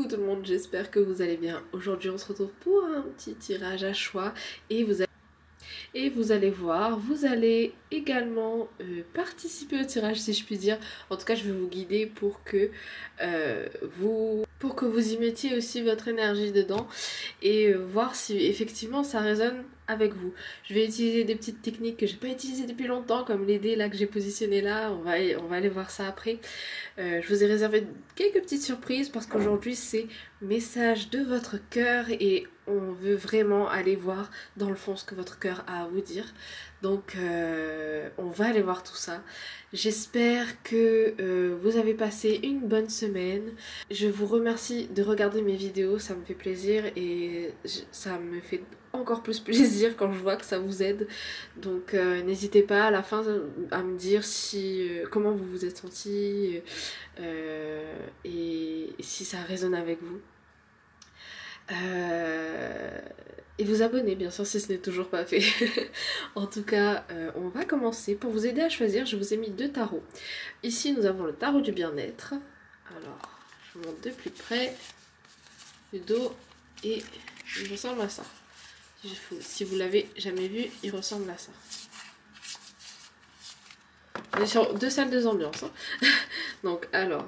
Coucou tout le monde, j'espère que vous allez bien. Aujourd'hui on se retrouve pour un petit tirage à choix et vous allez voir, vous allez également participer au tirage si je puis dire. En tout cas je vais vous guider pour que vous y mettiez aussi votre énergie dedans et voir si effectivement ça résonne avec vous. Je vais utiliser des petites techniques que j'ai pas utilisées depuis longtemps, comme les dés là que j'ai positionné là, on va aller voir ça après. Je vous ai réservé quelques petites surprises parce qu'aujourd'hui c'est message de votre cœur et on veut vraiment aller voir dans le fond ce que votre cœur a à vous dire. Donc on va aller voir tout ça. J'espère que vous avez passé une bonne semaine. Je vous remercie de regarder mes vidéos, ça me fait plaisir et ça me fait encore plus plaisir quand je vois que ça vous aide. Donc n'hésitez pas à la fin à me dire comment vous vous êtes senti et si ça résonne avec vous. Et vous abonner bien sûr si ce n'est toujours pas fait. En tout cas on va commencer. Pour vous aider à choisir, je vous ai mis 2 tarots. Ici nous avons le tarot du bien-être. Alors je vous montre de plus près le dos et il ressemble à ça. Si vous l'avez jamais vu, il ressemble à ça. On est sur 2 salles de ambiance hein. Donc alors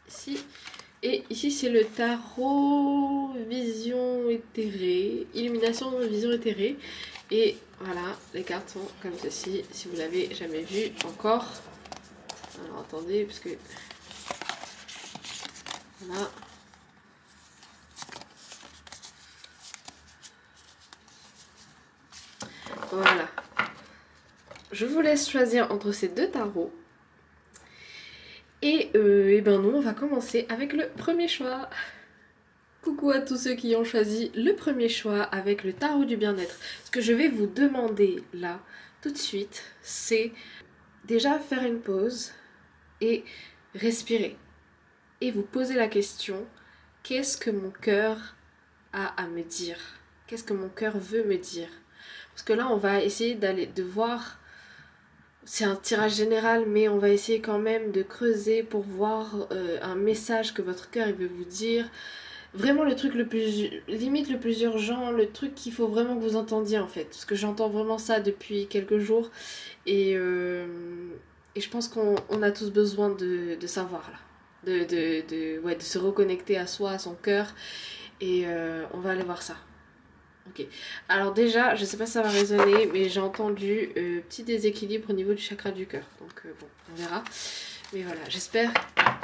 ici. Et ici c'est le tarot vision éthérée, illumination vision éthérée. Et voilà, les cartes sont comme ceci, si vous l'avez jamais vu encore. Alors attendez, parce que... Voilà. Voilà. Je vous laisse choisir entre ces 2 tarots. Et ben nous on va commencer avec le premier choix. Coucou à tous ceux qui ont choisi le premier choix avec le tarot du bien-être. Ce que je vais vous demander là tout de suite, c'est déjà faire une pause et respirer. Et vous poser la question, qu'est-ce que mon cœur a à me dire? Qu'est-ce que mon cœur veut me dire? Parce que là on va essayer de voir... C'est un tirage général, mais on va essayer quand même de creuser pour voir un message que votre cœur il veut vous dire. Vraiment le truc le plus, limite le plus urgent, le truc qu'il faut vraiment que vous entendiez en fait. Parce que j'entends vraiment ça depuis quelques jours. Et je pense qu'on a tous besoin de savoir là. De se reconnecter à soi, à son cœur. Et on va aller voir ça. Ok, alors déjà, je sais pas si ça va résonner, mais j'ai entendu petit déséquilibre au niveau du chakra du cœur. Donc bon, on verra. Mais voilà, j'espère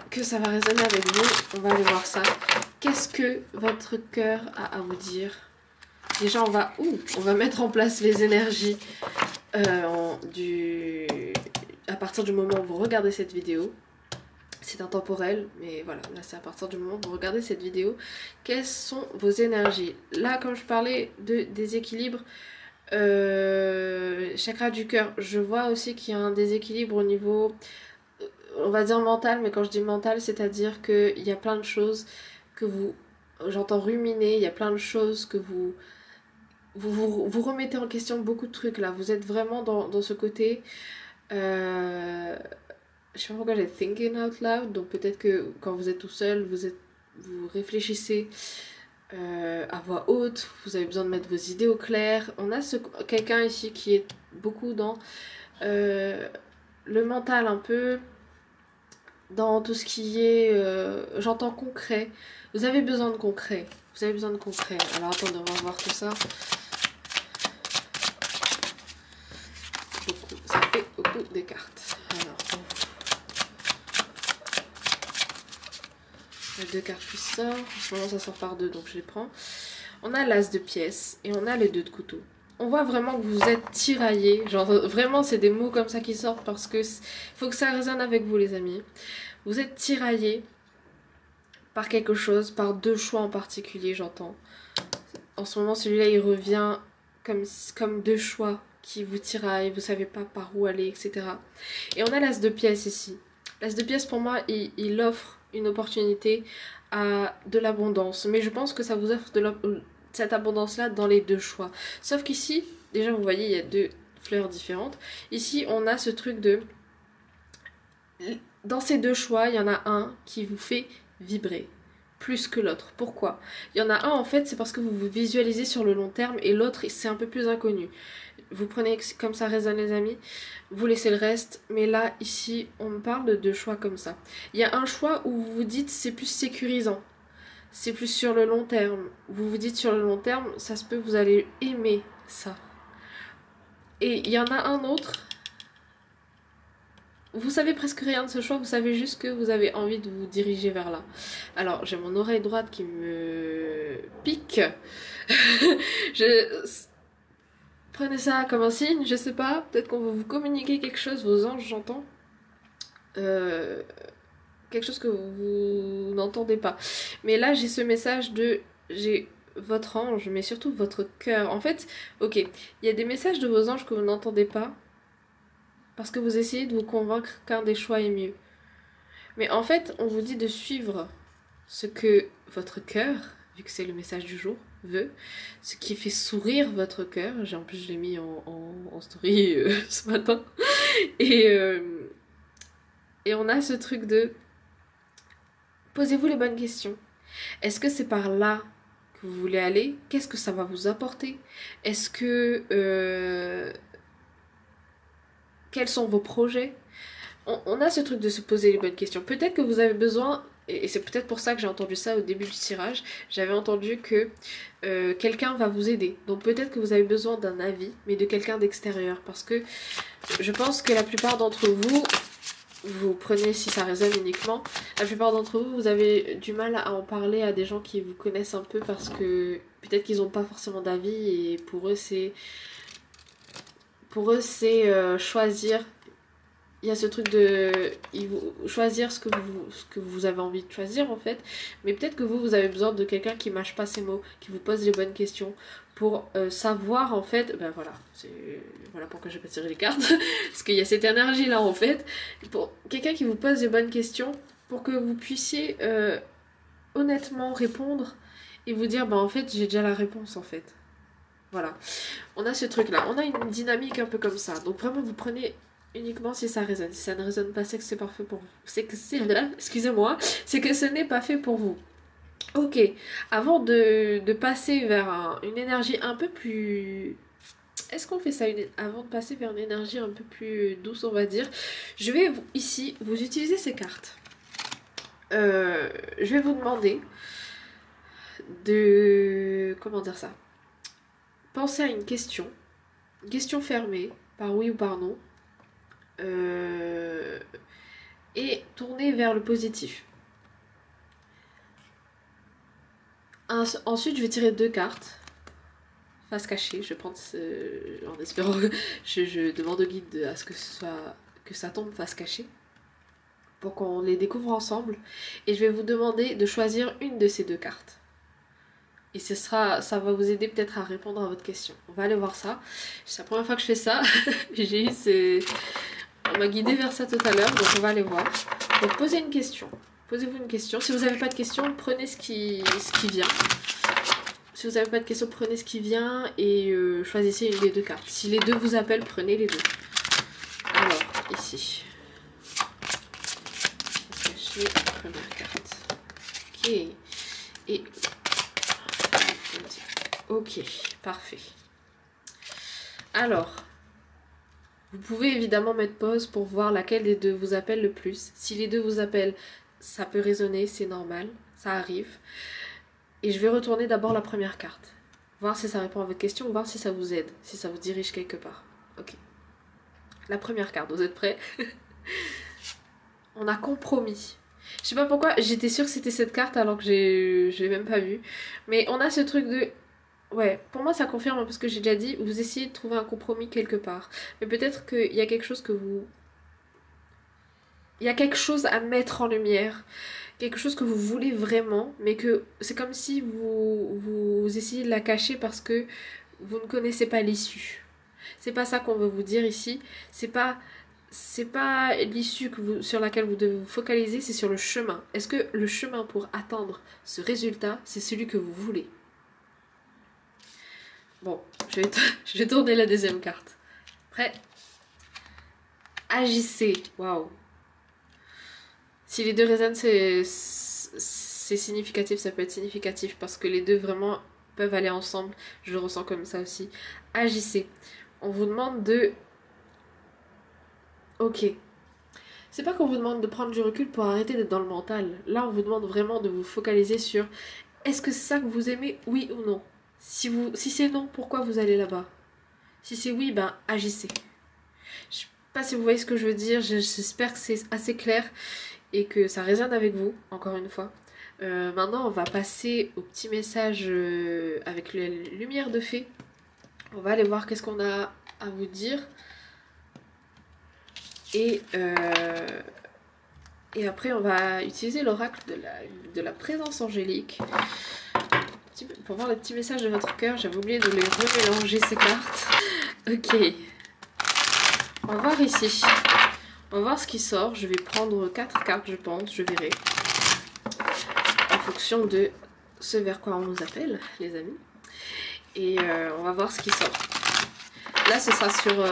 que ça va résonner avec vous. On va aller voir ça. Qu'est-ce que votre cœur a à vous dire? Déjà, on va mettre en place les énergies à partir du moment où vous regardez cette vidéo. C'est intemporel, mais voilà, là c'est à partir du moment où vous regardez cette vidéo. Quelles sont vos énergies? Là, comme je parlais de déséquilibre, chakra du cœur, je vois aussi qu'il y a un déséquilibre au niveau, on va dire mental, mais quand je dis mental, c'est-à-dire qu'il y a plein de choses que j'entends ruminer, il y a plein de choses que vous remettez en question, beaucoup de trucs là. Vous êtes vraiment dans ce côté... Je sais pas pourquoi j'ai thinking out loud, donc peut-être que quand vous êtes tout seul, vous réfléchissez à voix haute, vous avez besoin de mettre vos idées au clair. On a quelqu'un ici qui est beaucoup dans le mental un peu, dans tout ce qui est, j'entends concret. Vous avez besoin de concret, vous avez besoin de concret. Alors attendez, on va voir tout ça. Ça fait beaucoup de cartes. Alors, les 2 cartes qui sortent, en ce moment ça sort par 2 donc je les prends. On a l'as de pièces et on a les 2 de couteau. On voit vraiment que vous êtes tiraillés, genre vraiment c'est des mots comme ça qui sortent parce que faut que ça résonne avec vous les amis. Vous êtes tiraillés par quelque chose, par 2 choix en particulier j'entends. En ce moment celui-là il revient comme 2 choix qui vous tiraillent, vous savez pas par où aller, etc. Et on a l'as de pièces ici. L'as de pièces pour moi il offre une opportunité à de l'abondance, mais je pense que ça vous offre cette abondance là dans les 2 choix, sauf qu'ici déjà vous voyez il y a 2 fleurs différentes. Ici on a ce truc de, dans ces 2 choix il y en a un qui vous fait vibrer plus que l'autre. Pourquoi? Il y en a un en fait, c'est parce que vous vous visualisez sur le long terme et l'autre c'est un peu plus inconnu. Vous prenez comme ça résonne les amis, vous laissez le reste, mais là ici on me parle de choix comme ça. Il y a un choix où vous vous dites c'est plus sécurisant, c'est plus sur le long terme. Vous vous dites sur le long terme, ça se peut vous allez aimer ça. Et il y en a un autre, vous savez presque rien de ce choix, vous savez juste que vous avez envie de vous diriger vers là. Alors j'ai mon oreille droite qui me pique. Prenez ça comme un signe, je sais pas, peut-être qu'on va vous communiquer quelque chose, vos anges j'entends. Quelque chose que vous n'entendez pas. Mais là j'ai ce message de... j'ai votre ange, mais surtout votre cœur. En fait, ok, il y a des messages de vos anges que vous n'entendez pas parce que vous essayez de vous convaincre qu'un des choix est mieux. Mais en fait, on vous dit de suivre ce que votre cœur, vu que c'est le message du jour, veut, ce qui fait sourire votre cœur. En plus, je l'ai mis en story ce matin. Et on a ce truc de... posez-vous les bonnes questions. Est-ce que c'est par là que vous voulez aller? Qu'est-ce que ça va vous apporter? Est-ce que... quels sont vos projets? On a ce truc de se poser les bonnes questions. Peut-être que vous avez besoin, et c'est peut-être pour ça que j'ai entendu ça au début du tirage, j'avais entendu que quelqu'un va vous aider. Donc peut-être que vous avez besoin d'un avis, mais de quelqu'un d'extérieur. Parce que je pense que la plupart d'entre vous, vous prenez si ça résonne uniquement, la plupart d'entre vous, vous avez du mal à en parler à des gens qui vous connaissent un peu parce que peut-être qu'ils n'ont pas forcément d'avis et pour eux c'est choisir. Il y a ce truc de choisir ce que vous avez envie de choisir en fait. Mais peut-être que vous avez besoin de quelqu'un qui mâche pas ses mots, qui vous pose les bonnes questions pour savoir en fait, ben voilà, voilà pourquoi j'ai pas tiré les cartes, parce qu'il y a cette énergie là en fait, pour quelqu'un qui vous pose les bonnes questions pour que vous puissiez honnêtement répondre et vous dire, ben en fait j'ai déjà la réponse en fait. Voilà, on a ce truc là, on a une dynamique un peu comme ça, donc vraiment vous prenez uniquement si ça résonne. Si ça ne résonne pas, c'est que c'est parfait pour vous. C'est que c'est là, excusez-moi, c'est que ce n'est pas fait pour vous. Ok, avant de passer vers une énergie un peu plus... Est-ce qu'on fait ça avant de passer vers une énergie un peu plus douce, on va dire? Je vais ici, vous utilisez ces cartes. Je vais vous demander de... Comment dire ça? Pensez à une question fermée, par oui ou par non. Et tournez vers le positif. Ensuite, je vais tirer 2 cartes. Face cachée, je pense, en espérant que je demande au guide à ce que ça tombe face cachée. Pour qu'on les découvre ensemble. Et je vais vous demander de choisir une de ces 2 cartes. Et ça va vous aider peut-être à répondre à votre question. On va aller voir ça. C'est la première fois que je fais ça. J'ai eu On m'a guidé vers ça tout à l'heure, donc on va aller voir. Donc posez une question. Posez-vous une question. Si vous n'avez pas de question, prenez ce qui vient. Si vous n'avez pas de question, prenez ce qui vient et choisissez une des 2 cartes. Si les 2 vous appellent, prenez les 2. Alors, ici. Cacher la première carte. Ok. Et... Ok, parfait. Alors... Vous pouvez évidemment mettre pause pour voir laquelle des 2 vous appelle le plus. Si les 2 vous appellent, ça peut résonner, c'est normal, ça arrive. Et je vais retourner d'abord la première carte. Voir si ça répond à votre question, voir si ça vous aide, si ça vous dirige quelque part. Ok. La première carte, vous êtes prêts? On a compromis. Je sais pas pourquoi, j'étais sûre que c'était cette carte alors que je l'ai même pas vue. Mais on a ce truc de... Ouais, pour moi ça confirme parce que j'ai déjà dit, vous essayez de trouver un compromis quelque part. Mais peut-être qu'il y a quelque chose il y a quelque chose à mettre en lumière. Quelque chose que vous voulez vraiment, mais que c'est comme si vous essayez de la cacher parce que vous ne connaissez pas l'issue. C'est pas ça qu'on veut vous dire ici. C'est pas l'issue sur laquelle vous devez vous focaliser, c'est sur le chemin. Est-ce que le chemin pour atteindre ce résultat, c'est celui que vous voulez? Bon, je vais tourner la deuxième carte. Prêt? Agissez. Waouh. Si les 2 résonnent, c'est significatif, ça peut être significatif parce que les deux vraiment peuvent aller ensemble. Je le ressens comme ça aussi. Agissez. On vous demande de... Ok. C'est pas qu'on vous demande de prendre du recul pour arrêter d'être dans le mental. Là, on vous demande vraiment de vous focaliser sur est-ce que c'est ça que vous aimez, oui ou non. Si c'est non, pourquoi vous allez là-bas? Si c'est oui, ben agissez. Je sais pas si vous voyez ce que je veux dire, j'espère que c'est assez clair et que ça résonne avec vous, encore une fois. Maintenant, on va passer au petit message avec les lumières de fée. On va aller voir qu'est-ce qu'on a à vous dire. Et après, on va utiliser l'oracle de la présence angélique. Pour voir le petit message de votre cœur, j'avais oublié de les remélanger ces cartes. Ok. On va voir ici. On va voir ce qui sort. Je vais prendre 4 cartes, je pense. Je verrai. En fonction de ce vers quoi on nous appelle, les amis. Et on va voir ce qui sort. Là, ce sera sur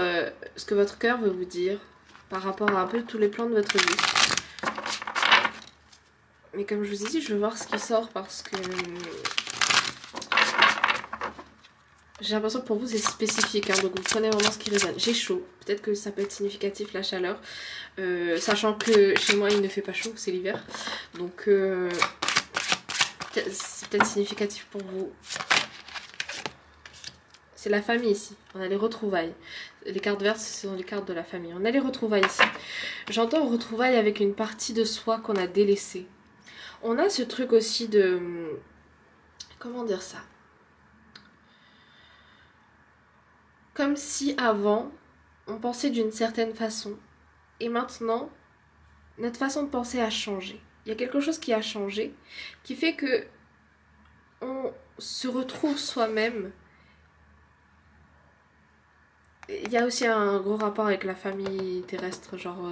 ce que votre cœur veut vous dire par rapport à un peu tous les plans de votre vie. Mais comme je vous ai dit, je veux voir ce qui sort parce que j'ai l'impression que pour vous c'est spécifique, hein, donc vous prenez vraiment ce qui résonne. J'ai chaud, peut-être que ça peut être significatif la chaleur, sachant que chez moi il ne fait pas chaud, c'est l'hiver, donc c'est peut-être significatif pour vous. C'est la famille ici, on a les retrouvailles. Les cartes vertes, ce sont les cartes de la famille. On a les retrouvailles ici. J'entends retrouvailles avec une partie de soi qu'on a délaissée. On a ce truc aussi de... Comment dire ça? Comme si avant, on pensait d'une certaine façon. Et maintenant, notre façon de penser a changé. Il y a quelque chose qui a changé, qui fait que on se retrouve soi-même. Il y a aussi un gros rapport avec la famille terrestre, genre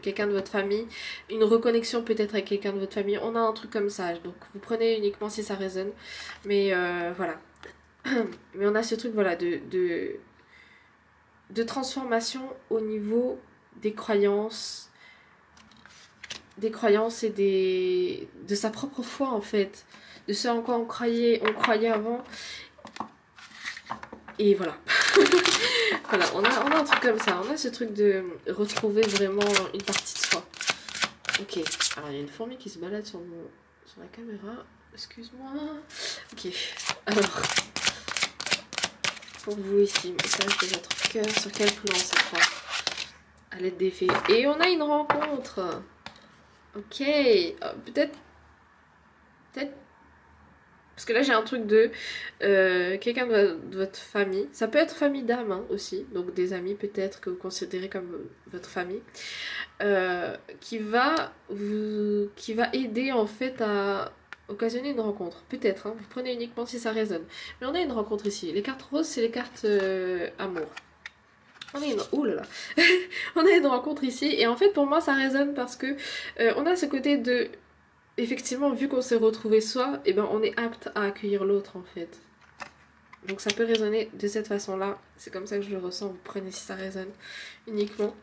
quelqu'un de votre famille, une reconnexion peut-être avec quelqu'un de votre famille, on a un truc comme ça, donc vous prenez uniquement si ça résonne, mais voilà. Mais on a ce truc, voilà, de transformation au niveau des croyances et de sa propre foi en fait, de ce en quoi on croyait avant, et voilà. Voilà, on a un truc comme ça, on a ce truc de retrouver vraiment une partie de soi. Ok, alors il y a une fourmi qui se balade sur la caméra, excuse-moi. Ok, alors, pour vous ici, message de votre cœur, sur quel plan ça prend à l'aide des fées. Et on a une rencontre. Ok, peut-être parce que là j'ai un truc de quelqu'un de votre famille, ça peut être famille d'âme hein, aussi, donc des amis peut-être que vous considérez comme votre famille, qui va aider en fait à occasionner une rencontre, peut-être, hein, vous prenez uniquement si ça résonne. Mais on a une rencontre ici, les cartes roses c'est les cartes amour. On a une... Ouh là là. On a une rencontre ici et en fait pour moi ça résonne parce que on a ce côté de... Effectivement, vu qu'on s'est retrouvé soi, eh ben, on est apte à accueillir l'autre en fait. Donc ça peut résonner de cette façon-là. C'est comme ça que je le ressens. Vous prenez si ça résonne uniquement.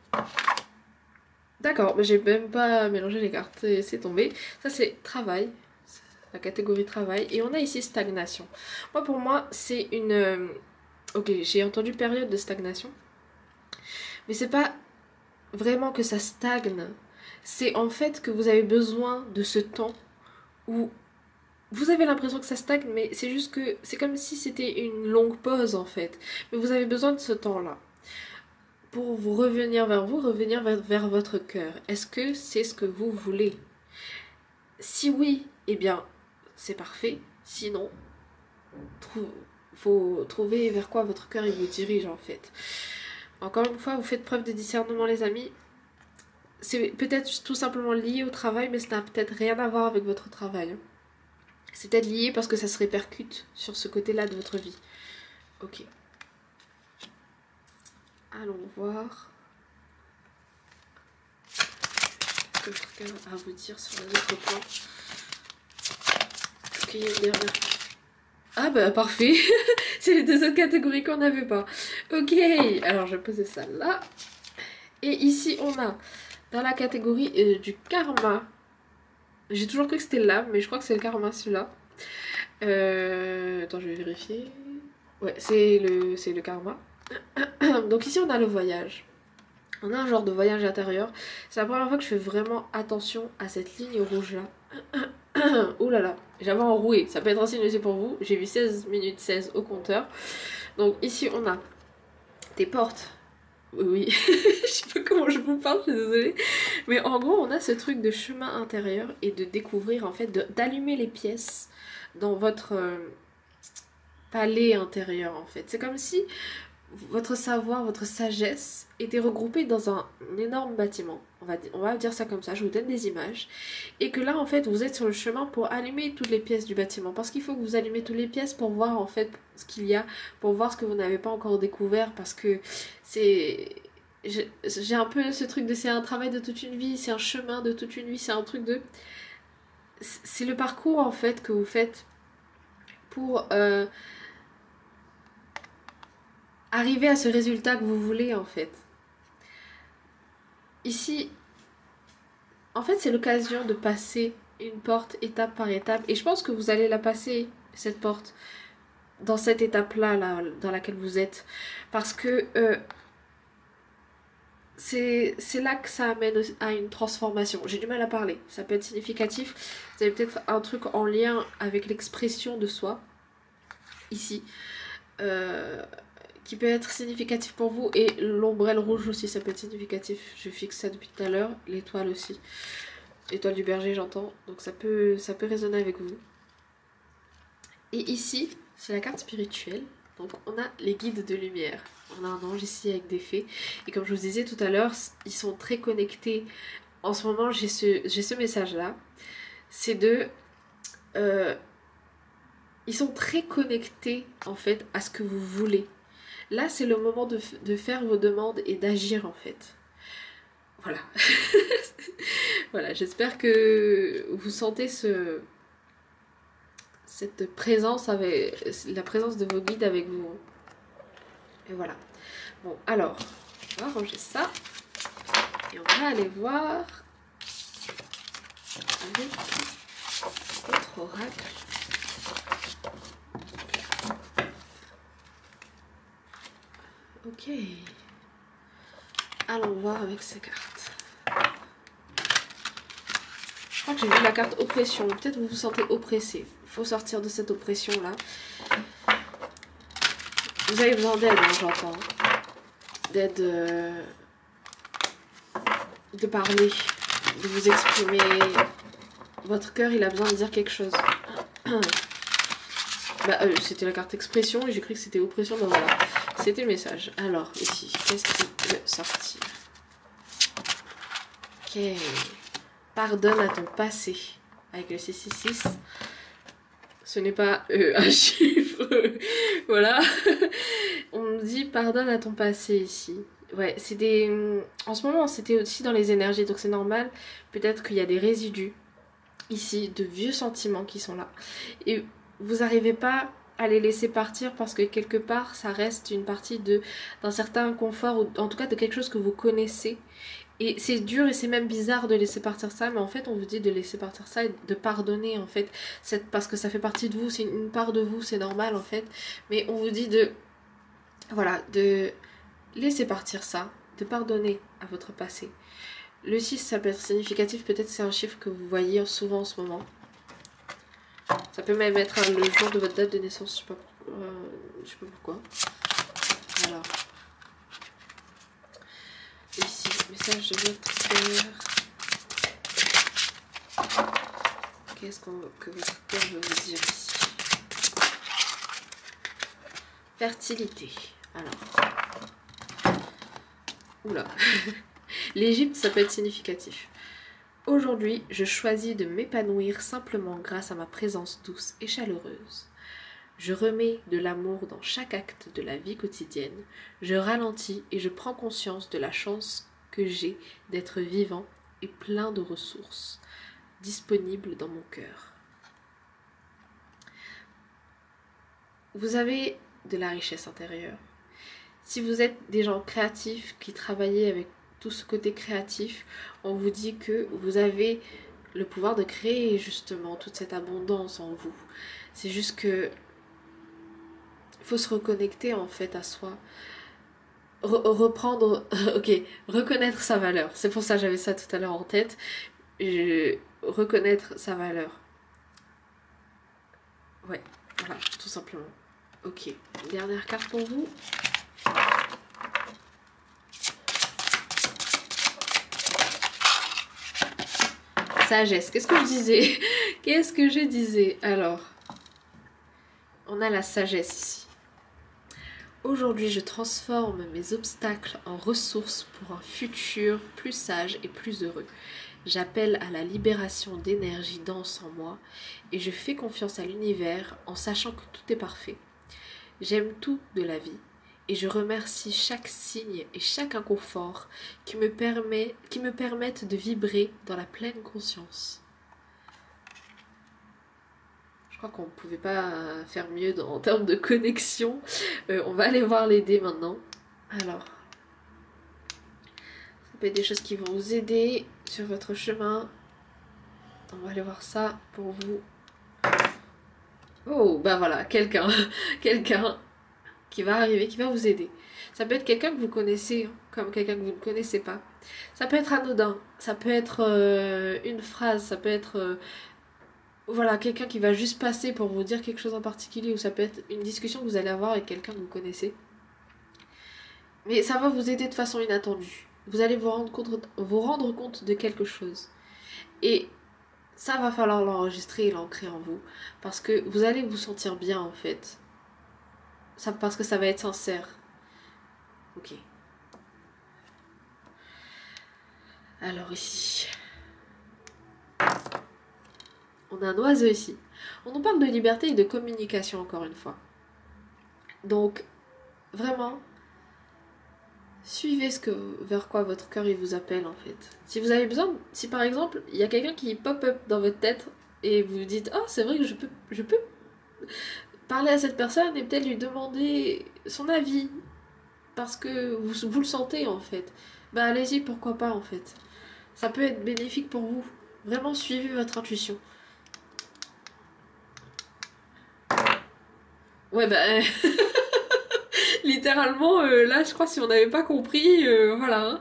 D'accord, mais j'ai même pas mélangé les cartes. C'est tombé. Ça c'est travail. La catégorie travail. Et on a ici stagnation. Pour moi, c'est une... Ok, j'ai entendu période de stagnation. Mais c'est pas vraiment que ça stagne. C'est en fait que vous avez besoin de ce temps où vous avez l'impression que ça stagne, mais c'est juste que c'est comme si c'était une longue pause en fait. Mais vous avez besoin de ce temps-là pour vous revenir vers vous, revenir vers votre cœur. Est-ce que c'est ce que vous voulez? Si oui, eh bien c'est parfait. Sinon, faut trouver vers quoi votre cœur il vous dirige en fait. Encore une fois, vous faites preuve de discernement les amis. C'est peut-être tout simplement lié au travail, mais ça n'a peut-être rien à voir avec votre travail. C'est peut-être lié parce que ça se répercute sur ce côté-là de votre vie. Ok. Allons voir. Ce que votre cœur a à vous dire sur les autres plans. Ok, il y a une dernière. Ah bah parfait. C'est les deux autres catégories qu'on n'avait pas. Ok, alors je vais poser ça là. Et ici on a... Dans la catégorie du karma, J'ai toujours cru que c'était l'âme, mais je crois que c'est le karma celui-là. Attends, je vais vérifier. Ouais, c'est le karma. Donc ici on a le voyage. On a un genre de voyage intérieur. C'est la première fois que je fais vraiment attention à cette ligne rouge là. Ouh là là, j'avais enroué. Ça peut être un signe aussi pour vous. J'ai vu 16 minutes 16 au compteur. Donc ici on a des portes. Oui, je sais pas comment je vous parle, je suis désolée. Mais en gros, on a ce truc de chemin intérieur et de découvrir, en fait, d'allumer les pièces dans votre palais intérieur, en fait. C'est comme si votre savoir, votre sagesse était regroupée dans un énorme bâtiment. On va dire ça comme ça, je vous donne des images. Et que là, en fait, vous êtes sur le chemin pour allumer toutes les pièces du bâtiment. Parce qu'il faut que vous allumez toutes les pièces pour voir, en fait, ce qu'il y a, pour voir ce que vous n'avez pas encore découvert. Parce que c'est... J'ai un peu ce truc de c'est un travail de toute une vie, c'est un chemin de toute une vie, c'est un truc de... C'est le parcours, en fait, que vous faites pour... arriver à ce résultat que vous voulez en fait. Ici, en fait c'est l'occasion de passer une porte étape par étape et je pense que vous allez la passer cette porte dans cette étape là, dans laquelle vous êtes parce que c'est là que ça amène à une transformation. J'ai du mal à parler, ça peut être significatif, vous avez peut-être un truc en lien avec l'expression de soi ici. Qui peut être significatif pour vous et l'ombrelle rouge aussi ça peut être significatif, je fixe ça depuis tout à l'heure, l'étoile aussi, l'étoile du berger j'entends, donc ça peut résonner avec vous. Et ici c'est la carte spirituelle, donc on a les guides de lumière, on a un ange ici avec des fées et comme je vous disais tout à l'heure ils sont très connectés. En ce moment j'ai ce message là, c'est de ils sont très connectés en fait à ce que vous voulez. Là, c'est le moment de faire vos demandes et d'agir en fait. Voilà. Voilà, j'espère que vous sentez cette présence avec la présence de vos guides avec vous. Et voilà. Bon, alors, on va ranger ça. Et on va aller voir avec votre oracle. Ok. Allons voir avec ces cartes. Je crois que j'ai vu la carte oppression. Peut-être vous vous sentez oppressé. Il faut sortir de cette oppression là. Vous avez besoin d'aide, hein, j'entends. D'aide de parler, de vous exprimer. Votre cœur, il a besoin de dire quelque chose. Bah, c'était la carte expression et j'ai cru que c'était oppression. Donc voilà. C'était le message. Alors, ici, qu'est-ce qui peut sortir? Ok. Pardonne à ton passé. Avec le 666. Ce n'est pas un chiffre. Voilà. On me dit pardonne à ton passé ici. Ouais, c'est des... En ce moment, c'était aussi dans les énergies, donc c'est normal. Peut-être qu'il y a des résidus ici, de vieux sentiments qui sont là. Et vous n'arrivez pas à les laisser partir parce que quelque part ça reste une partie d'un certain confort ou en tout cas de quelque chose que vous connaissez et c'est dur et c'est même bizarre de laisser partir ça, mais en fait on vous dit de laisser partir ça et de pardonner en fait parce que ça fait partie de vous, c'est une part de vous, c'est normal en fait, mais on vous dit de voilà, de laisser partir ça, de pardonner à votre passé. Le 6 ça peut être significatif, peut-être c'est un chiffre que vous voyez souvent en ce moment. Ça peut même être le jour de votre date de naissance, je sais pas pourquoi. Alors, ici, message de votre cœur. Qu'est-ce que votre cœur veut vous dire ici? Fertilité. Alors, oula, l'Égypte, ça peut être significatif. Aujourd'hui, je choisis de m'épanouir simplement grâce à ma présence douce et chaleureuse. Je remets de l'amour dans chaque acte de la vie quotidienne. Je ralentis et je prends conscience de la chance que j'ai d'être vivant et plein de ressources disponibles dans mon cœur. Vous avez de la richesse intérieure. Si vous êtes des gens créatifs qui travaillent avec tout ce côté créatif, on vous dit que vous avez le pouvoir de créer justement toute cette abondance en vous. C'est juste que il faut se reconnecter en fait à soi. Reprendre, ok, reconnaître sa valeur. C'est pour ça que j'avais ça tout à l'heure en tête. Reconnaître sa valeur. Ouais, voilà, tout simplement. Ok, dernière carte pour vous. Sagesse, qu'est-ce que je disais? Qu'est-ce que je disais? Alors, on a la sagesse ici. Aujourd'hui, je transforme mes obstacles en ressources pour un futur plus sage et plus heureux. J'appelle à la libération d'énergie dense en moi et je fais confiance à l'univers en sachant que tout est parfait. J'aime tout de la vie et je remercie chaque signe et chaque inconfort qui me permettent de vibrer dans la pleine conscience. Je crois qu'on ne pouvait pas faire mieux en termes de connexion. On va aller voir les dés maintenant. Alors, ça peut être des choses qui vont vous aider sur votre chemin. On va aller voir ça pour vous. Oh, bah voilà, quelqu'un qui va arriver, qui va vous aider. Ça peut être quelqu'un que vous connaissez, comme quelqu'un que vous ne connaissez pas. Ça peut être anodin, ça peut être une phrase, ça peut être... voilà, quelqu'un qui va juste passer pour vous dire quelque chose en particulier, ou ça peut être une discussion que vous allez avoir avec quelqu'un que vous connaissez. Mais ça va vous aider de façon inattendue. Vous allez vous rendre compte de quelque chose. Et ça va falloir l'enregistrer et l'ancrer en vous. Parce que vous allez vous sentir bien en fait. Parce que ça va être sincère. Ok. Alors ici... on a un oiseau ici. On nous parle de liberté et de communication encore une fois. Donc, vraiment, suivez vers quoi votre cœur il vous appelle en fait. Si vous avez besoin, si par exemple, il y a quelqu'un qui pop-up dans votre tête et vous vous dites « Oh, c'est vrai que je peux parler à cette personne et peut-être lui demander son avis parce que vous le sentez en fait. » Bah allez-y, pourquoi pas en fait. Ça peut être bénéfique pour vous. Vraiment, suivez votre intuition. Ouais bah littéralement là je crois si on n'avait pas compris voilà hein.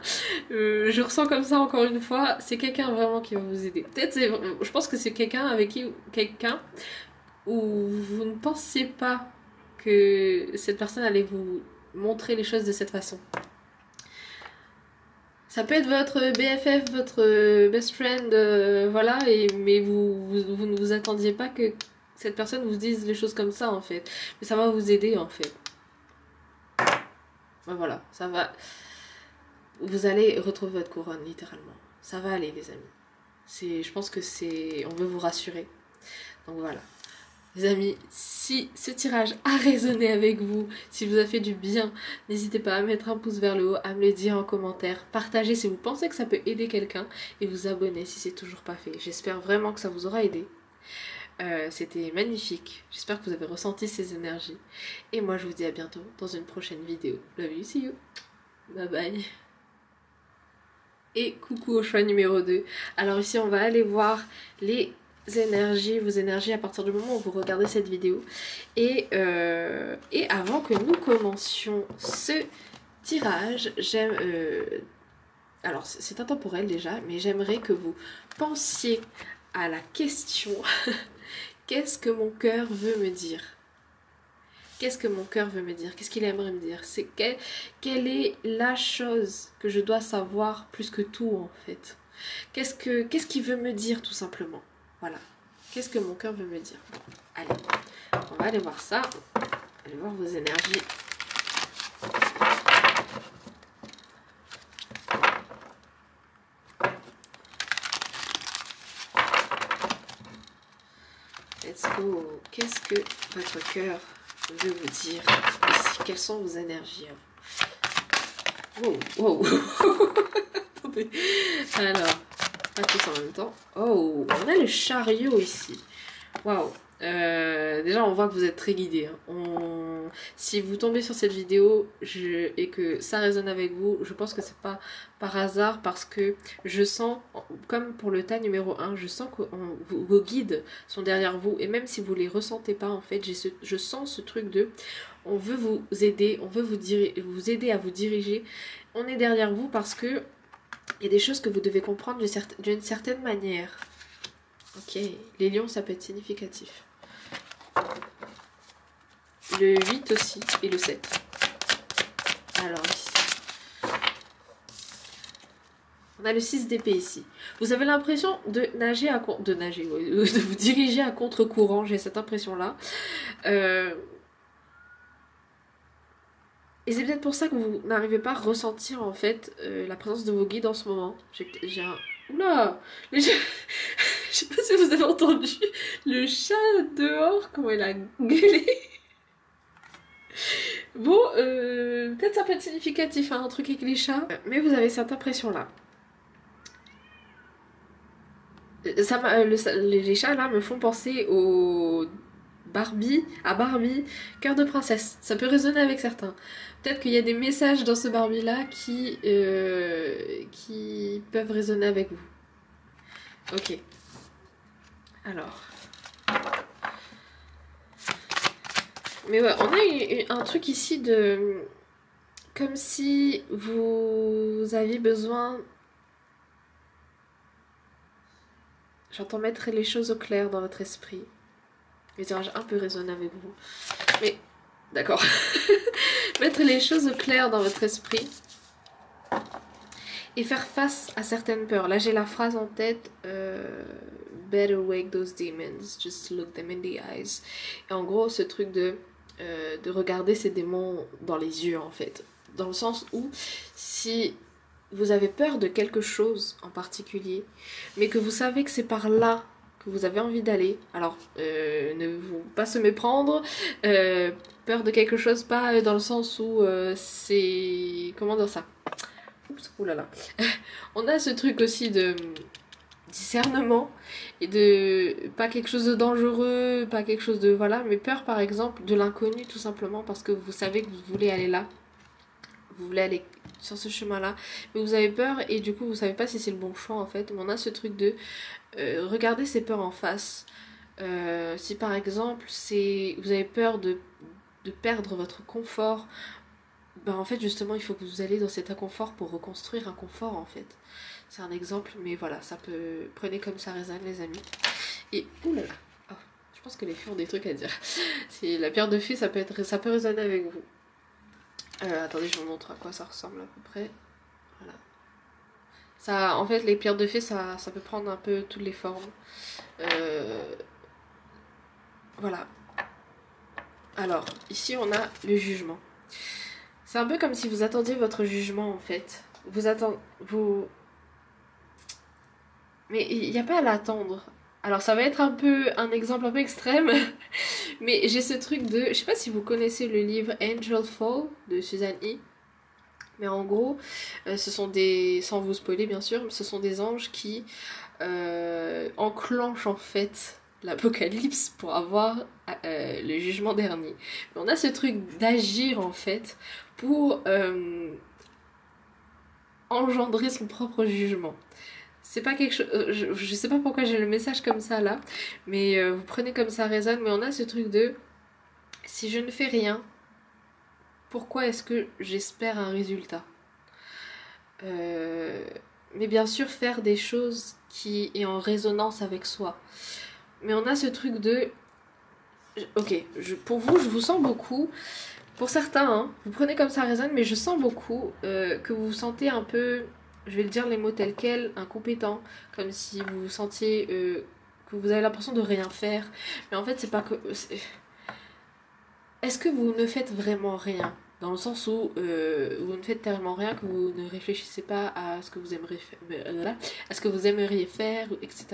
Je ressens comme ça encore une fois, c'est quelqu'un vraiment qui va vous aider. Peut-être je pense que c'est quelqu'un où vous ne pensez pas que cette personne allait vous montrer les choses de cette façon. Ça peut être votre BFF, votre best friend, voilà, mais vous ne vous attendiez pas que cette personne vous dise les choses comme ça en fait. Mais ça va vous aider en fait. Ben voilà, ça va. Vous allez retrouver votre couronne littéralement. Ça va aller les amis. Je pense que c'est... on veut vous rassurer. Donc voilà. Les amis, si ce tirage a résonné avec vous, s'il vous a fait du bien, n'hésitez pas à mettre un pouce vers le haut, à me le dire en commentaire, partagez si vous pensez que ça peut aider quelqu'un et vous abonner si c'est toujours pas fait. J'espère vraiment que ça vous aura aidé. C'était magnifique, j'espère que vous avez ressenti ces énergies. Et moi je vous dis à bientôt dans une prochaine vidéo. Love you, see you. Bye bye. Et coucou au choix numéro 2. Alors ici on va aller voir les énergies, vos énergies à partir du moment où vous regardez cette vidéo. Et avant que nous commencions ce tirage, alors c'est intemporel déjà, mais j'aimerais que vous pensiez à la question qu'est-ce que mon cœur veut me dire? Qu'est-ce que mon cœur veut me dire? Qu'est-ce qu'il aimerait me dire? Quelle est la chose que je dois savoir plus que tout en fait? Qu'est-ce qu'il veut me dire tout simplement? Voilà. Qu'est-ce que mon cœur veut me dire? Bon, allez, on va aller voir ça. Allez voir vos énergies. Let's go. Qu'est-ce que votre cœur veut vous dire ici? Quelles sont vos énergies à vous? Wow, wow. Attendez. Alors, pas tous en même temps. Oh, on a le chariot ici. Waouh. Déjà on voit que vous êtes très guidé. Si vous tombez sur cette vidéo et que ça résonne avec vous, je pense que c'est pas par hasard, parce que je sens, comme pour le tas numéro 1, je sens que vos guides sont derrière vous, et même si vous les ressentez pas en fait, je sens ce truc de on veut vous aider, on veut vous aider à vous diriger, on est derrière vous parce que il y a des choses que vous devez comprendre d'une certaine manière. Ok, les lions ça peut être significatif. Le 8 aussi, et le 7. Alors ici. On a le 6 d'épée ici. Vous avez l'impression de nager de vous diriger à contre-courant, j'ai cette impression-là. Et c'est peut-être pour ça que vous n'arrivez pas à ressentir en fait la présence de vos guides en ce moment. J'ai un... Oula Je sais pas si vous avez entendu le chat dehors, comment il a gueulé. Bon, peut-être ça peut être significatif, hein, un truc avec les chats. Mais vous avez cette impression-là. Les chats là me font penser au... à Barbie, cœur de princesse. Ça peut résonner avec certains. Peut-être qu'il y a des messages dans ce Barbie là qui peuvent résonner avec vous. Ok. Alors. Mais ouais, on a un truc ici de... Comme si vous aviez besoin... J'entends mettre les choses au clair dans votre esprit. Les tirages un peu résonnent avec vous. Mais, d'accord. Mettre les choses au clair dans votre esprit. Et faire face à certaines peurs. Là, j'ai la phrase en tête. Better wake those demons. Just look them in the eyes. Et en gros, ce truc de regarder ces démons dans les yeux, en fait. Dans le sens où, si vous avez peur de quelque chose en particulier, mais que vous savez que c'est par là que vous avez envie d'aller, alors ne vous pas se méprendre, peur de quelque chose, pas dans le sens où c'est... Comment dire ça? Oups, oulala. On a ce truc aussi de discernement, et de pas quelque chose de dangereux, pas quelque chose de... Voilà, mais peur par exemple de l'inconnu, tout simplement parce que vous savez que vous voulez aller là. Vous voulez aller sur ce chemin-là, mais vous avez peur et du coup vous savez pas si c'est le bon choix en fait. Mais on a ce truc de regarder ces peurs en face. Si par exemple vous avez peur de perdre votre confort, ben en fait justement il faut que vous alliez dans cet inconfort pour reconstruire un confort en fait. C'est un exemple, mais voilà, ça peut... Prenez comme ça résonne les amis. Et oulala, oh, je pense que les filles ont des trucs à dire. C'est la pierre de fée, ça peut résonner avec vous. Attendez, je vous montre à quoi ça ressemble à peu près. Voilà. Ça, en fait, les pierres de fée, ça peut prendre un peu toutes les formes. Voilà. Alors, ici, on a le jugement. C'est un peu comme si vous attendiez votre jugement, en fait. Mais il n'y a pas à l'attendre. Alors, ça va être un exemple un peu extrême. Mais j'ai ce truc de... Je sais pas si vous connaissez le livre Angel Fall de Suzanne E. Mais en gros, ce sont des... Sans vous spoiler bien sûr, ce sont des anges qui enclenchent en fait l'apocalypse pour avoir le jugement dernier. Mais on a ce truc d'agir en fait pour engendrer son propre jugement. C'est pas quelque chose... je sais pas pourquoi j'ai le message comme ça là, mais vous prenez comme ça résonne, mais on a ce truc de... Si je ne fais rien, pourquoi est-ce que j'espère un résultat? Mais bien sûr faire des choses qui est en résonance avec soi. Mais on a ce truc de... Ok, pour vous, je vous sens beaucoup... Pour certains, hein, vous prenez comme ça résonne, mais je sens beaucoup que vous vous sentez un peu... Je vais le dire les mots tels quels, incompétent, comme si vous vous sentiez que vous avez l'impression de rien faire. Mais en fait, c'est pas que... Est-ce que vous ne faites vraiment rien? Dans le sens où vous ne faites tellement rien que vous ne réfléchissez pas à ce que vous aimeriez faire, à ce que vous aimeriez faire, etc.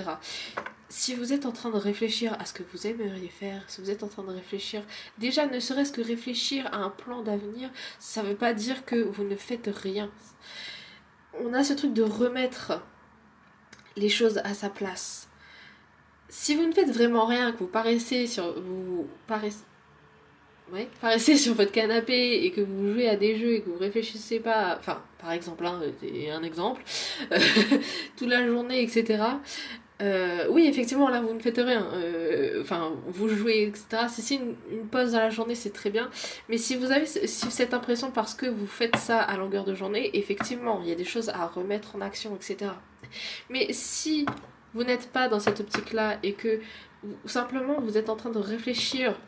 Si vous êtes en train de réfléchir à ce que vous aimeriez faire, si vous êtes en train de réfléchir, déjà ne serait-ce que réfléchir à un plan d'avenir, ça ne veut pas dire que vous ne faites rien. On a ce truc de remettre les choses à sa place. si vous ne faites vraiment rien, que vous paraissez sur... paraissez sur votre canapé et que vous jouez à des jeux et que vous réfléchissez pas, enfin, par exemple, hein, c'est un exemple, toute la journée, etc. Oui, effectivement, là, vous ne faites rien. Enfin, vous jouez, etc. Si une pause dans la journée, c'est très bien. Mais si vous avez cette impression parce que vous faites ça à longueur de journée, effectivement, il y a des choses à remettre en action, etc. Mais si vous n'êtes pas dans cette optique-là et que simplement vous êtes en train de réfléchir,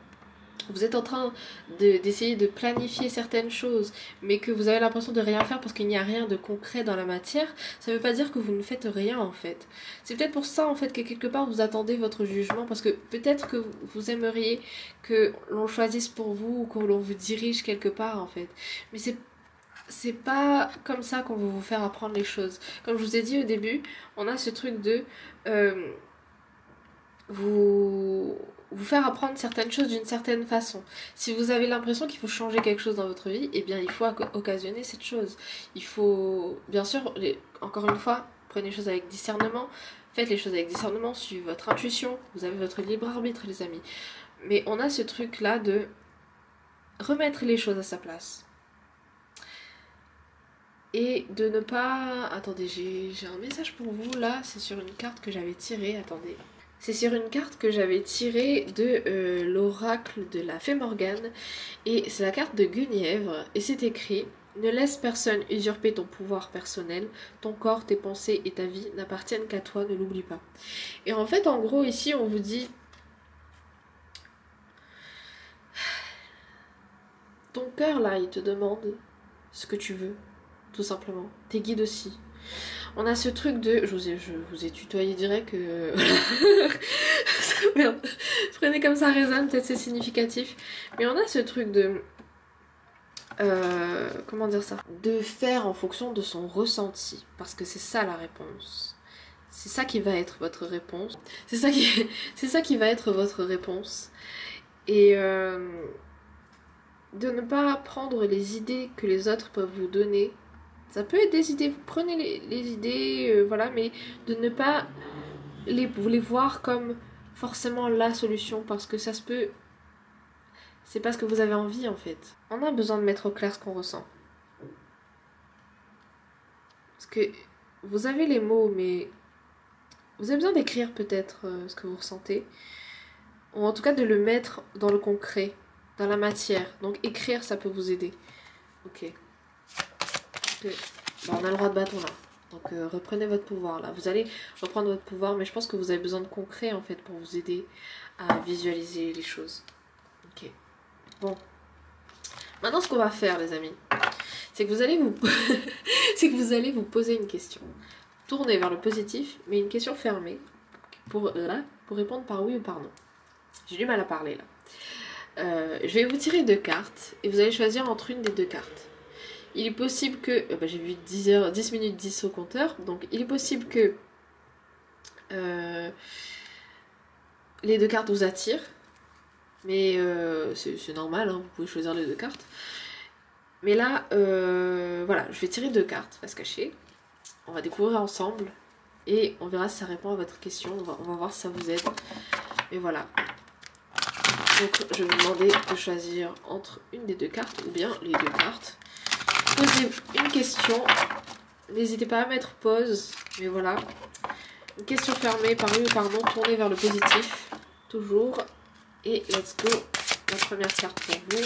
vous êtes en train d'essayer de planifier certaines choses, mais que vous avez l'impression de rien faire parce qu'il n'y a rien de concret dans la matière, ça ne veut pas dire que vous ne faites rien en fait. C'est peut-être pour ça en fait que quelque part vous attendez votre jugement, parce que peut-être que vous aimeriez que l'on choisisse pour vous ou que l'on vous dirige quelque part en fait. Mais c'est pas comme ça qu'on va vous faire apprendre les choses. Comme je vous ai dit au début, on a ce truc de vous faire apprendre certaines choses d'une certaine façon. Si vous avez l'impression qu'il faut changer quelque chose dans votre vie, eh bien il faut occasionner cette chose. Il faut, bien sûr, encore une fois, prenez les choses avec discernement, faites les choses avec discernement, suivez votre intuition, vous avez votre libre arbitre les amis. Mais on a ce truc là de remettre les choses à sa place. Et de ne pas... Attendez, j'ai un message pour vous là, c'est sur une carte que j'avais tirée, attendez. C'est sur une carte que j'avais tirée de l'oracle de la Fée Morgane. Et c'est la carte de Guenièvre. Et c'est écrit: ne laisse personne usurper ton pouvoir personnel. Ton corps, tes pensées et ta vie n'appartiennent qu'à toi, ne l'oublie pas. Et en fait, en gros, ici, on vous dit... Ton cœur, là, il te demande ce que tu veux, tout simplement. Tes guides aussi. On a ce truc de... Je vous ai tutoyé direct. Merde. Prenez comme ça résonne, peut-être c'est significatif. Mais on a ce truc de... comment dire ça? De faire en fonction de son ressenti. Parce que c'est ça la réponse. C'est ça qui va être votre réponse. C'est ça qui va être votre réponse. Et de ne pas prendre les idées que les autres peuvent vous donner. Ça peut être des idées, vous prenez les idées, voilà, mais de ne pas vous les voir comme forcément la solution, parce que ça se peut... C'est pas ce que vous avez envie en fait. On a besoin de mettre au clair ce qu'on ressent. Parce que vous avez les mots, mais vous avez besoin d'écrire peut-être ce que vous ressentez. Ou en tout cas de le mettre dans le concret, dans la matière. Donc écrire, ça peut vous aider. Ok. Bon, on a le roi de bâton là. Donc reprenez votre pouvoir là. Vous allez reprendre votre pouvoir, mais je pense que vous avez besoin de concret en fait pour vous aider à visualiser les choses. Ok. Bon. Maintenant ce qu'on va faire les amis, c'est que vous allez vous poser une question. Tournez vers le positif, mais une question fermée pour répondre par oui ou par non. J'ai du mal à parler là. Je vais vous tirer 2 cartes et vous allez choisir entre une des 2 cartes. Il est possible que... j'ai vu 10 minutes 10 au compteur. Donc il est possible que les 2 cartes vous attirent. Mais c'est normal, hein, vous pouvez choisir les 2 cartes. Mais là, voilà, je vais tirer 2 cartes, face cachée. On va découvrir ensemble. Et on verra si ça répond à votre question. On va voir si ça vous aide. Et voilà. Donc je vais vous demander de choisir entre une des 2 cartes ou bien les 2 cartes. Posez une question, n'hésitez pas à mettre pause, mais voilà. Une question fermée par oui ou par non, tournez vers le positif, toujours. Et let's go, la première carte pour vous.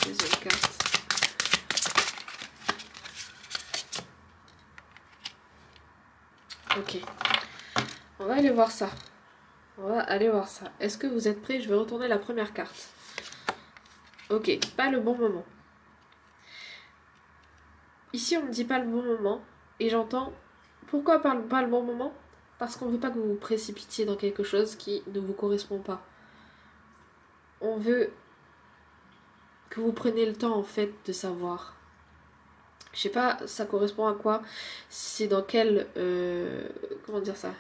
Deuxième carte. Ok, on va aller voir ça. Est-ce que vous êtes prêts? Je vais retourner la première carte. Ok, pas le bon moment. Ici, on me dit pas le bon moment. Et j'entends... Pourquoi pas le bon moment? Parce qu'on veut pas que vous vous précipitiez dans quelque chose qui ne vous correspond pas. On veut que vous preniez le temps, en fait, de savoir. Je sais pas, ça correspond à quoi? C'est dans quelle... comment dire ça?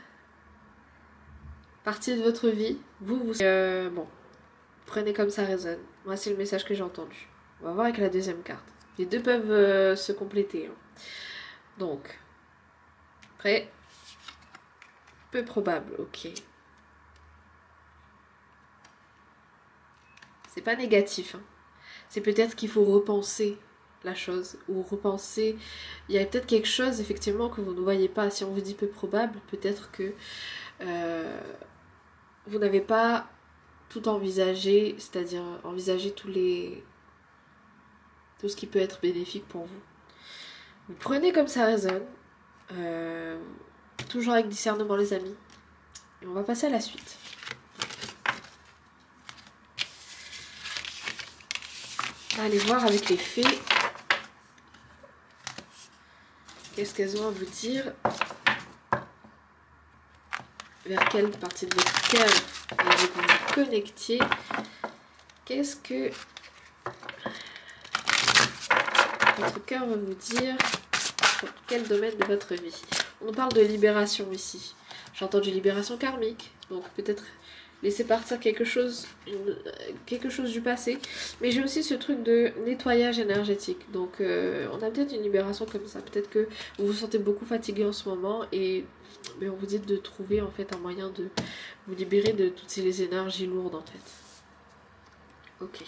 Partie de votre vie. Bon. Prenez comme ça résonne. Moi, c'est le message que j'ai entendu. On va voir avec la deuxième carte. Les deux peuvent se compléter. Hein. Donc, prêt? Peu probable, ok. C'est pas négatif. Hein. C'est peut-être qu'il faut repenser la chose. Ou repenser... Il y a peut-être quelque chose, effectivement, que vous ne voyez pas. Si on vous dit peu probable, peut-être que vous n'avez pas tout envisagé, c'est-à-dire envisager tout ce qui peut être bénéfique pour vous. Vous prenez comme ça résonne. Toujours avec discernement, les amis. Et on va passer à la suite. On va aller voir avec les fées. Qu'est-ce qu'elles ont à vous dire? Vers quelle partie de votre cœur vous vous connectiez? Qu'est-ce que votre cœur va vous dire? Sur quel domaine de votre vie? On parle de libération ici. J'ai entendu libération karmique. Donc peut-être laisser partir quelque chose du passé. Mais j'ai aussi ce truc de nettoyage énergétique. Donc on a peut-être une libération comme ça. Peut-être que vous vous sentez beaucoup fatigué en ce moment et on vous dit de trouver en fait un moyen de vous libérer de toutes ces énergies lourdes en fait. Ok.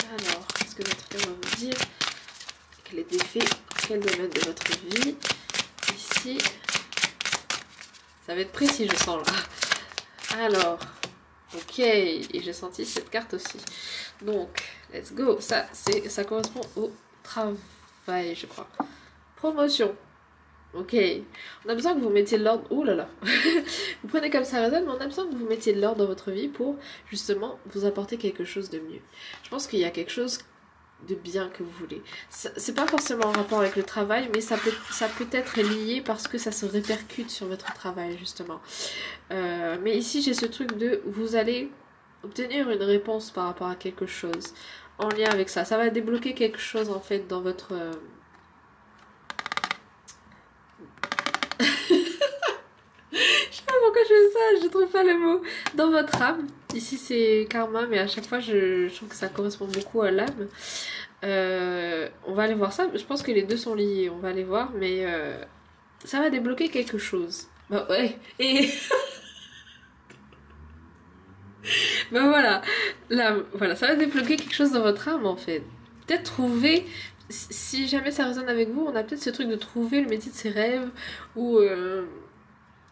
Alors, qu'est-ce que votre cœur va vous dire? Quel est défait? Quel domaine de votre vie? Ici. Ça va être précis, je sens là. Alors, ok. Et j'ai senti cette carte aussi. Donc, let's go. Ça correspond au travail, je crois. Promotion. Ok. On a besoin que vous mettiez de l'ordre. Ouh là là. Vous prenez comme ça résonne, mais on a besoin que vous mettiez de l'ordre dans votre vie pour justement vous apporter quelque chose de mieux. Je pense qu'il y a quelque chose de bien que vous voulez. C'est pas forcément en rapport avec le travail, mais ça peut être lié parce que ça se répercute sur votre travail justement. Mais ici j'ai ce truc de vous allez obtenir une réponse par rapport à quelque chose en lien avec ça. Ça va débloquer quelque chose en fait dans votre... Je sais pas pourquoi je fais ça, je trouve pas le mot. Dans votre âme. Ici c'est karma, mais à chaque fois je trouve que ça correspond beaucoup à l'âme. On va aller voir ça. Je pense que les deux sont liés. On va aller voir, mais ça va débloquer quelque chose. Bah ouais. Et bah voilà. Là, voilà, ça va débloquer quelque chose dans votre âme en fait. Peut-être trouver. Si jamais ça résonne avec vous, on a peut-être ce truc de trouver le métier de ses rêves ou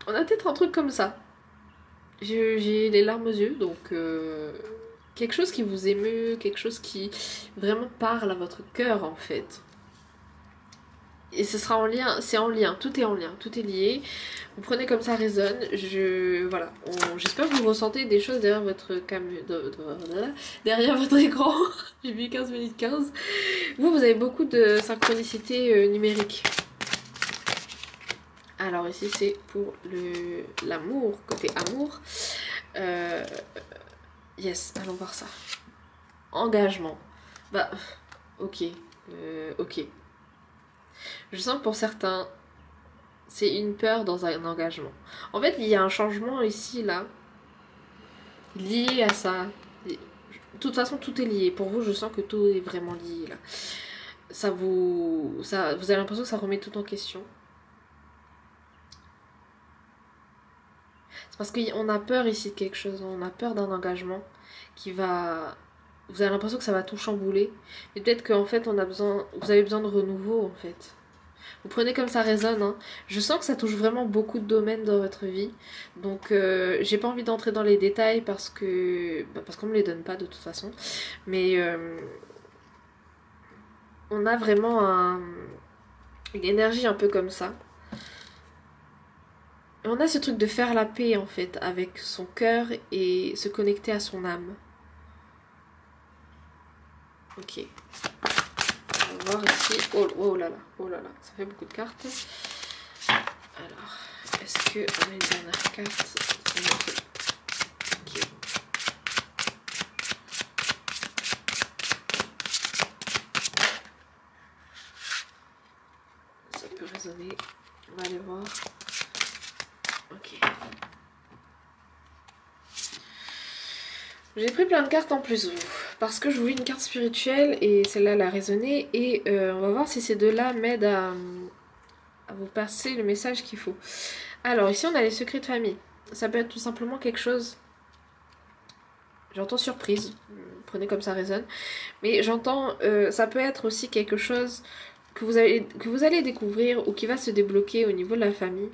on a peut-être un truc comme ça. J'ai les larmes aux yeux, donc quelque chose qui vous émeut, quelque chose qui vraiment parle à votre cœur en fait. Et ce sera en lien, c'est en lien, tout est en lien, tout est lié. Vous prenez comme ça résonne. Voilà, j'espère que vous ressentez des choses derrière votre derrière votre écran. J'ai vu 15 minutes 15. Vous avez beaucoup de synchronicité numérique. Alors ici c'est pour l'amour, côté amour. Yes, allons voir ça. Engagement. Bah, ok. Ok. Je sens que pour certains, c'est une peur dans un engagement. En fait, il y a un changement ici, là, lié à ça. De toute façon, tout est lié. Pour vous, je sens que tout est vraiment lié, là. Vous avez l'impression que ça remet tout en question. C'est parce qu'on a peur ici de quelque chose. On a peur d'un engagement qui va... Vous avez l'impression que ça va tout chambouler. Mais peut-être qu'en fait, vous avez besoin de renouveau, en fait. Vous prenez comme ça résonne. Hein. Je sens que ça touche vraiment beaucoup de domaines dans votre vie. Donc, j'ai pas envie d'entrer dans les détails parce qu'on me les donne pas de toute façon. Mais on a vraiment une énergie un peu comme ça. Et on a ce truc de faire la paix, en fait, avec son cœur et se connecter à son âme. Ok. On va voir ici. Oh là là, ça fait beaucoup de cartes. Alors, est-ce qu'on a une dernière carte? Ok. Ça peut résonner. On va aller voir. Ok. J'ai pris plein de cartes en plus, parce que je voulais une carte spirituelle et celle-là elle a résonné. Et on va voir si ces deux-là m'aident à vous passer le message qu'il faut. Alors ici on a les secrets de famille. Ça peut être tout simplement quelque chose... J'entends surprise, prenez comme ça résonne. Mais j'entends, ça peut être aussi quelque chose que vous allez découvrir ou qui va se débloquer au niveau de la famille.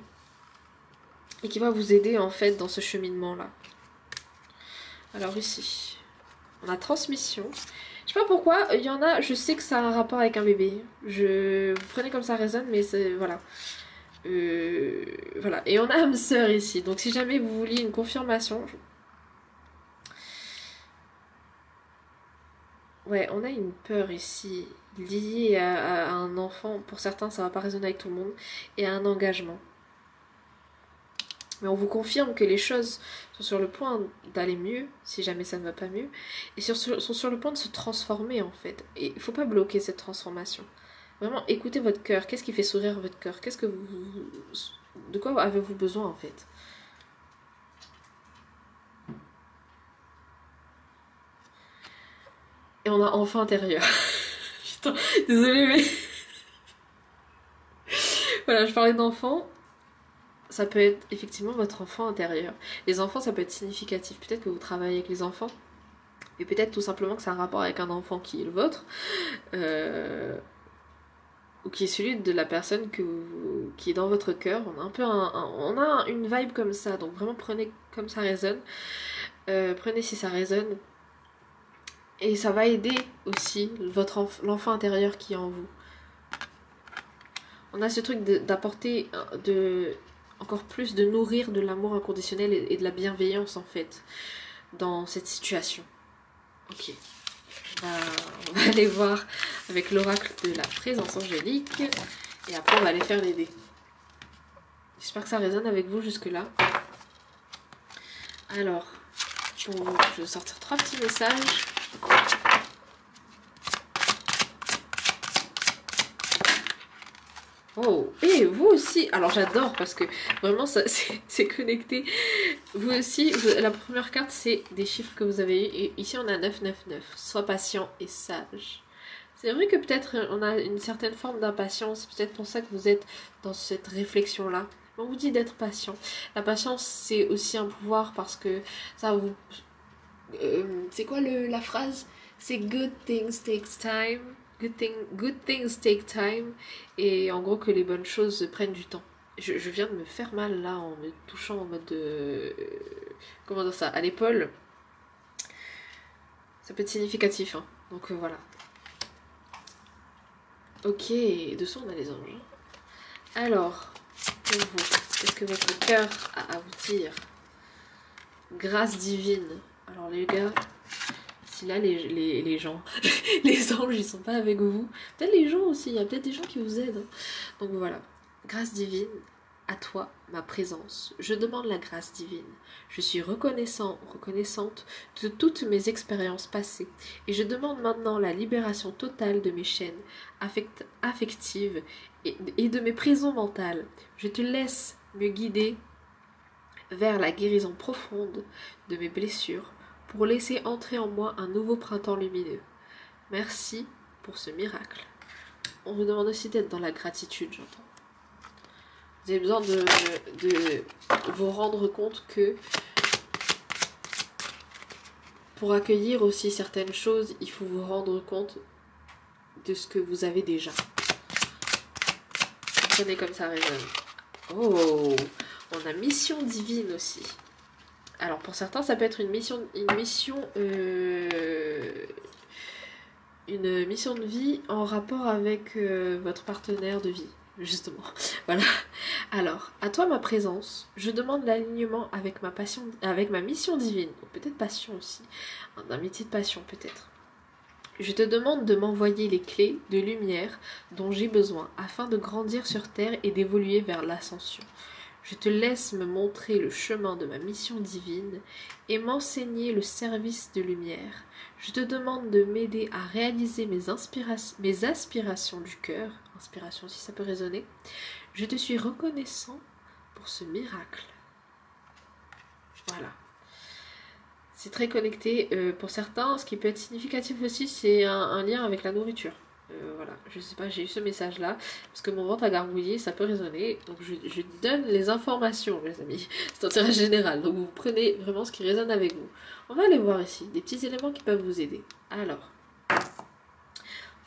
Et qui va vous aider en fait dans ce cheminement-là. Alors ici, on a transmission. Je sais pas pourquoi, il y en a, je sais que ça a un rapport avec un bébé. Vous prenez comme ça résonne, mais c'est... Voilà. Voilà. Et on a âme sœur ici. Donc si jamais vous vouliez une confirmation... Ouais, on a une peur ici liée à un enfant. Pour certains, ça va pas résonner avec tout le monde. Et à un engagement. Mais on vous confirme que les choses sont sur le point d'aller mieux, si jamais ça ne va pas mieux, et sont sur le point de se transformer en fait. Et il ne faut pas bloquer cette transformation. Vraiment, écoutez votre cœur. Qu'est-ce qui fait sourire votre cœur? De quoi avez-vous besoin en fait? Et on a enfant intérieur. Putain, désolée mais... Voilà, je parlais d'enfant. Ça peut être effectivement votre enfant intérieur. Les enfants, ça peut être significatif. Peut-être que vous travaillez avec les enfants. Et peut-être tout simplement que c'est un rapport avec un enfant qui est le vôtre. Ou qui est celui de la personne qui est dans votre cœur. On a un peu on a une vibe comme ça. Donc vraiment prenez comme ça résonne. Prenez si ça résonne. Et ça va aider aussi l'enfant intérieur qui est en vous. On a ce truc d'apporter encore plus, de nourrir de l'amour inconditionnel et de la bienveillance en fait dans cette situation. Ok, on va aller voir avec l'oracle de la présence angélique et après on va aller faire les dés. J'espère que ça résonne avec vous jusque là. Alors, je vais sortir 3 petits messages. Oh, et vous aussi, alors j'adore parce que vraiment c'est connecté. Vous aussi, la première carte c'est des chiffres que vous avez eu et ici on a 999, sois patient et sage. C'est vrai que peut-être on a une certaine forme d'impatience, c'est peut-être pour ça que vous êtes dans cette réflexion là. On vous dit d'être patient. La patience c'est aussi un pouvoir parce que ça vous... c'est quoi la phrase? C'est good things takes time. Good things take time. Et en gros que les bonnes choses prennent du temps. Je viens de me faire mal là en me touchant en mode comment dire ça, à l'épaule. Ça peut être significatif hein. Donc voilà. Ok, dessous on a les anges. Alors, pour vous, qu'est-ce que votre cœur a à vous dire? Grâce divine. Alors les gars, si là les gens, les anges ils sont pas avec vous, peut-être les gens aussi, il y a peut-être des gens qui vous aident. Donc voilà, grâce divine, à toi ma présence. Je demande la grâce divine. Je suis reconnaissante de toutes mes expériences passées et je demande maintenant la libération totale de mes chaînes affectives et de mes prisons mentales. Je te laisse me guider vers la guérison profonde de mes blessures pour laisser entrer en moi un nouveau printemps lumineux. Merci pour ce miracle. On vous demande aussi d'être dans la gratitude, j'entends. Vous avez besoin de vous rendre compte que pour accueillir aussi certaines choses, il faut vous rendre compte de ce que vous avez déjà. Prenez comme ça résonne. Oh, on a mission divine aussi. Alors pour certains, ça peut être une mission de vie en rapport avec votre partenaire de vie, justement. Voilà. Alors, à toi ma présence, je demande l'alignement avec ma mission divine, ou peut-être passion aussi, un métier de passion peut-être. Je te demande de m'envoyer les clés de lumière dont j'ai besoin afin de grandir sur terre et d'évoluer vers l'ascension. Je te laisse me montrer le chemin de ma mission divine et m'enseigner le service de lumière. Je te demande de m'aider à réaliser mes aspirations du cœur. Inspiration si ça peut résonner. Je te suis reconnaissant pour ce miracle. Voilà. c'est très connecté. Pour certains, ce qui peut être significatif aussi, c'est un lien avec la nourriture. Voilà, je sais pas, j'ai eu ce message là, parce que mon ventre a gargouillé, ça peut résonner, donc je donne les informations, mes amis. C'est un tirage général, donc vous prenez vraiment ce qui résonne avec vous. On va aller voir ici, des petits éléments qui peuvent vous aider. Alors,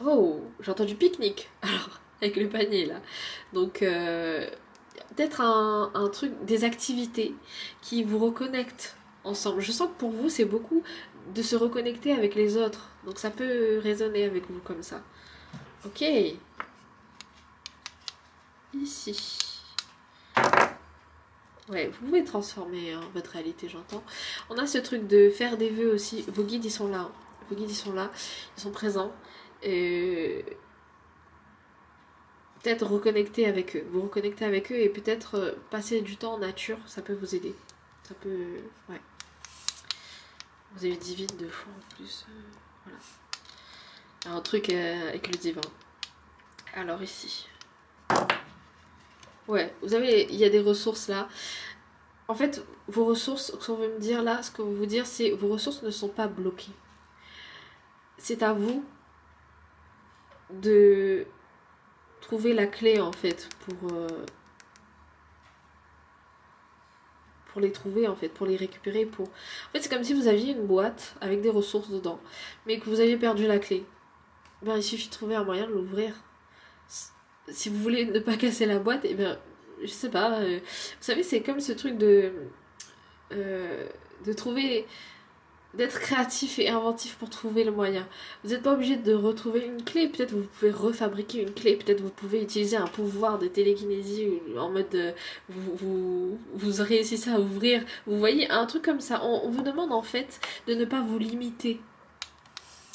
oh, j'ai entendu pique-nique, alors, avec le panier là. Donc, peut-être un truc, des activités qui vous reconnectent ensemble. Je sens que pour vous, c'est beaucoup de se reconnecter avec les autres, donc ça peut résonner avec vous comme ça. Ok. Ici. Ouais, vous pouvez transformer hein, votre réalité, j'entends. On a ce truc de faire des vœux aussi. Vos guides, ils sont là. Hein. Vos guides, ils sont là. Ils sont présents. Peut-être reconnecter avec eux. Vous reconnecter avec eux et peut-être passer du temps en nature. Ça peut vous aider. Ça peut... Ouais. Vous avez divine 2 fois en plus. Voilà. Un truc avec le divin. Alors ici. Ouais, vous avez, il y a des ressources là. En fait, vos ressources, ce qu'on veut me dire là, ce qu'on veut vous dire, c'est vos ressources ne sont pas bloquées. C'est à vous de trouver la clé en fait pour les trouver en fait, pour les récupérer. En fait, c'est comme si vous aviez une boîte avec des ressources dedans, mais que vous aviez perdu la clé. Ben, il suffit de trouver un moyen de l'ouvrir. Si vous voulez ne pas casser la boîte, et bien, je sais pas. Vous savez, c'est comme ce truc de trouver, d'être créatif et inventif pour trouver le moyen. Vous n'êtes pas obligé de retrouver une clé. Peut-être vous pouvez refabriquer une clé. Peut-être vous pouvez utiliser un pouvoir de télékinésie en mode vous réussissez à ouvrir. Vous voyez, un truc comme ça. On vous demande en fait de ne pas vous limiter.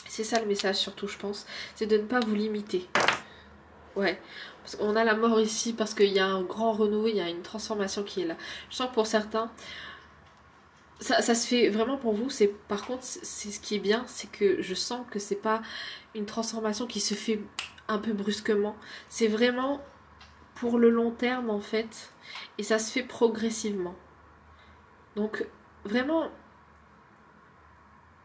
C'est ça le message surtout, je pense. C'est de ne pas vous limiter. Ouais, parce qu'on a la mort ici parce qu'il y a un grand renouveau, il y a une transformation qui est là. Je sens que pour certains, ça se fait vraiment pour vous. Par contre, c'est ce qui est bien, c'est que je sens que c'est pas une transformation qui se fait un peu brusquement. C'est vraiment pour le long terme en fait, et ça se fait progressivement. Donc vraiment,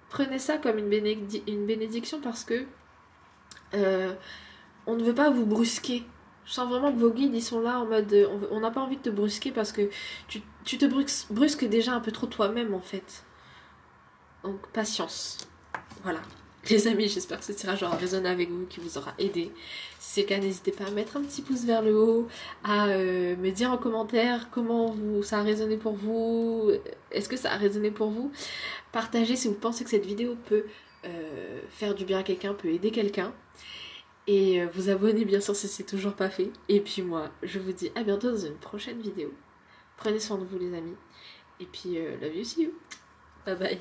prenez ça comme une bénédiction parce que on ne veut pas vous brusquer. Je sens vraiment que vos guides ils sont là en mode on n'a pas envie de te brusquer parce que tu te brusques déjà un peu trop toi-même en fait. Donc patience. Voilà. Les amis, j'espère que ce tirage aura résonné avec vous, qui vous aura aidé. Si c'est le cas, n'hésitez pas à mettre un petit pouce vers le haut, à me dire en commentaire comment ça a résonné pour vous. Est-ce que ça a résonné pour vous? Partagez si vous pensez que cette vidéo peut faire du bien à quelqu'un, peut aider quelqu'un. Et vous abonner bien sûr si c'est toujours pas fait. Et puis moi, je vous dis à bientôt dans une prochaine vidéo. Prenez soin de vous les amis. Et puis, love you, see you. Bye bye.